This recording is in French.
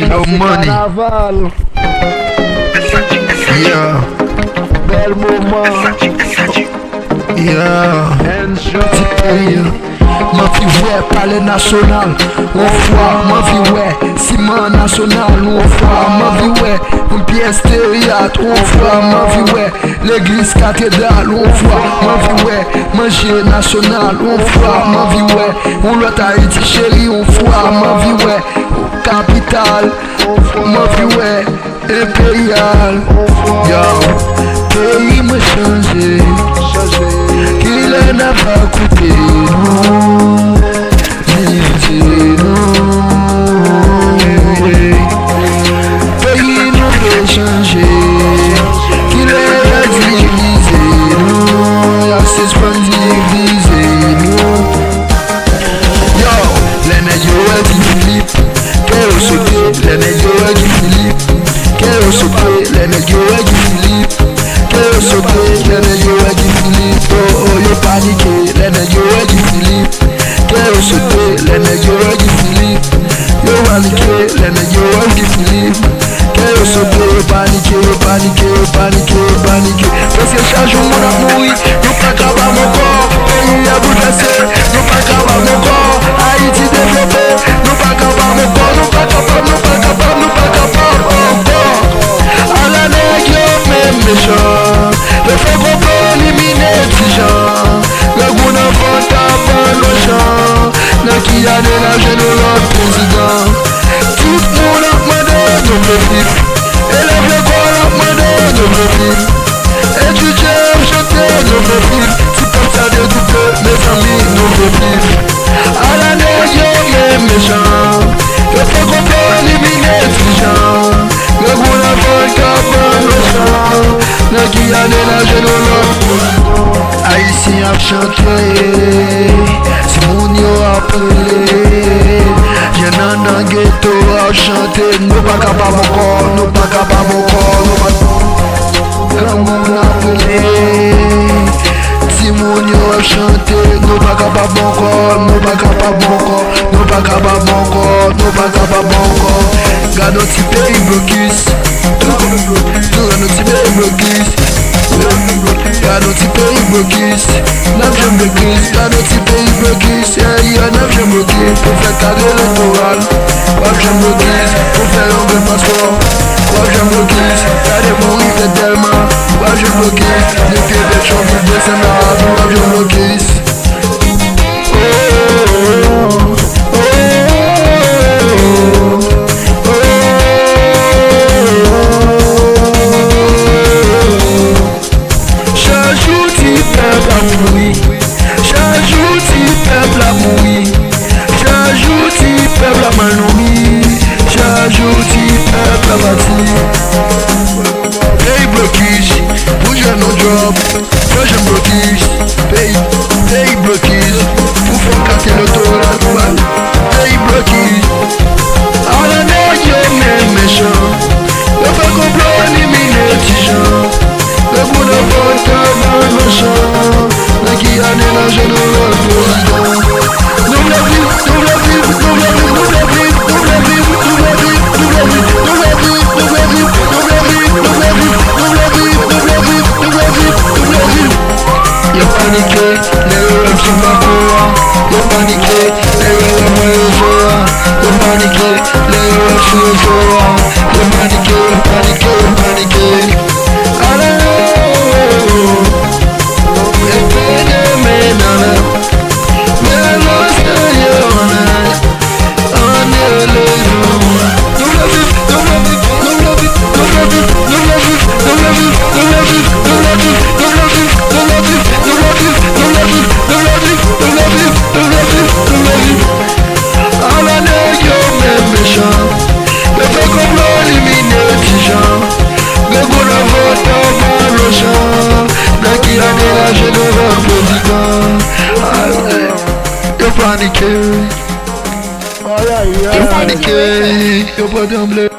No money. Yeah. Bel moment. Yeah. Ma vie ouais, palais national. On fois, ma vie ouais, ciment national. On fois, ma vie ouais, une pièce théâtre. On fois, ma vie ouais, l'église cathédrale. On fois, ma vie ouais, manger national. On fois, ma vie ouais, on l'autre Haïti chérie. On fois, ma vie ouais, capitale. Ma vie ouais, impérial. Yo, pays m'a changé. Qu'il en a pas coûté, non. Pays nous veut changer. Qu'il a divisé, non. Y'a c'est pas divisé, non. Yo, l'année yo a dit Philippe. Qu'elle se fait, l'année yo a dit Philippe. Qu'elle se fait, l'année yo a dit Philippe. Qu'elle se fait, l'année yo a dit Philippe. Oh oh yo paniqué, l'année yo a dit Philippe. Qu'elle se fait, l'année yo a dit Philippe. Yo paniqué, l'année yo a dit Philippe. Qu'elle se fait, paniqué, paniqué, paniqué, paniqué. Parce que chaque jour on a mouru, nous pas capable mon corps. Pays a bouleversé, nous pas capable mon corps. Haïti développé, nous pas capable mon corps. Nous pas capable, nous pas capable, nous pas capable encore. À la nègre, même méchant. Le fait qu'on peut éliminer ces gens. Le goût n'a pas tapé le champ. Le qui a dénagé de notre président. Tout le monde a demandé de me vivre. Élève l'école a demandé de me vivre. Étudier, chanter de me vivre. Si comme ça de doubler, mes amis de me vivre. À la nègre, même méchant. Le fait qu'on peut éliminer ces gens. Le goût n'a pas tapé le champ. Le qui a dénagé de notre président. Haïtien a chanté, si mon yo a appelé. Y'en a dans ghetto a chanté. Nous pas capable encore, nous pas capable encore, nous pas comme on a appelé. Si mon yo a chanté, nous pas capable encore, nous pas capable encore, nous pas capable encore, nous pas capable encore. Garde notre pays blocus, tout notre pays blocus. Y'a notre pays blocus, neuf j'aime blocus. Y'a notre pays blocus, y'a neuf j'aime blocus. Pour faire cadre électoral, quoi j'aime blocus. Pour faire un bon passeport, quoi j'aime blocus. Y'a des mourir de Delma, quoi j'aime blocus. Les pieds de chambre de Sénat, quoi j'aime blocus. Pays blocus, bouge à nos jobs. Moi j'aime blocus, pays blocus. Pour faire casser l'autorail. Pays blocus. À la nègre, même méchant. Le fait qu'on peut éliminer les gens. Le bout de votre comme un champ. Le qui a dénagé de notre président. Nous la vivre, nous la vivre, nous la vivre, nous la vivre, nous la vivre, nous la vivre, nous la vivre, nous la vivre, nous la vivre, nous la vivre, nous la vivre, nous la vivre, nous la vivre, nous la vivre, nous la vivre. Y'a paniqué, les rêves sont pas courants. Y'a paniqué, les rêves sont y'a paniqué, les rêves sont courants. Y'a paniqué, paniqué, paniqué. Paniqué, yo pas d'emblée.